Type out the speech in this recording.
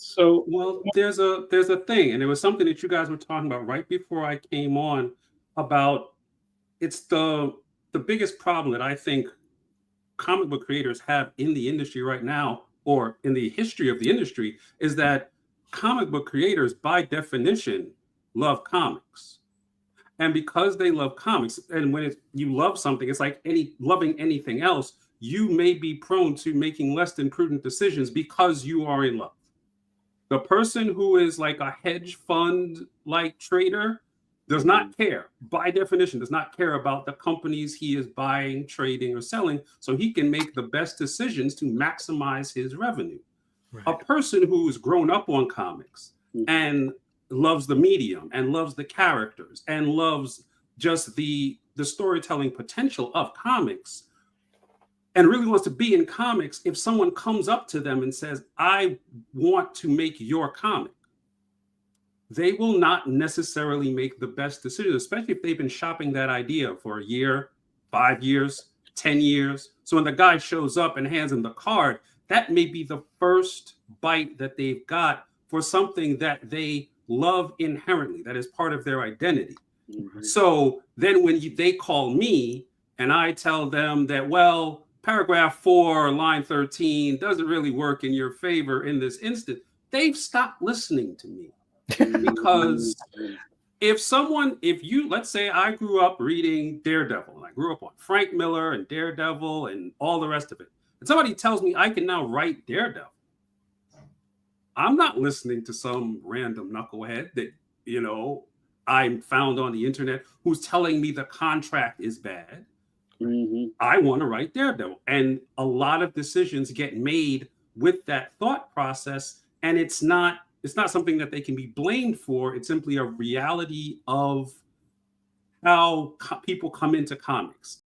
So, Well, there's a thing, and it was something that you guys were talking about right before I came on about it's the biggest problem that I think comic book creators have in the industry right now, or in the history of the industry, is that comic book creators, by definition, love comics. And because they love comics, and when you love something, it's like any loving anything else, you may be prone to making less than prudent decisions because you are in love. The person who is like a hedge fund like trader does mhm, not care, by definition, does not care about the companies he is buying, trading, or selling, so he can make the best decisions to maximize his revenue. A Right. person who's grown up on comics mhm, and loves the medium and loves the characters and loves just the storytelling potential of comics and really wants to be in comics, if someone comes up to them and says, I want to make your comic, they will not necessarily make the best decision, especially if they've been shopping that idea for a year, 5 years, 10 years. So when the guy shows up and hands him the card, that may be the first bite that they've got for something that they love inherently, that is part of their identity. mhm. So then when they call me and I tell them that, well, paragraph 4, line 13 doesn't really work in your favor in this instant, they've stopped listening to me. Mhm. Because if you, let's say I grew up reading Daredevil, and I grew up on Frank Miller and Daredevil and all the rest of it, and somebody tells me I can now write Daredevil, I'm not listening to some random knucklehead that, you know, I'm found on the internet who's telling me the contract is bad. Right. Mhm. I want to write Daredevil. And a lot of decisions get made with that thought process. And it's not something that they can be blamed for. It's simply a reality of how people come into comics.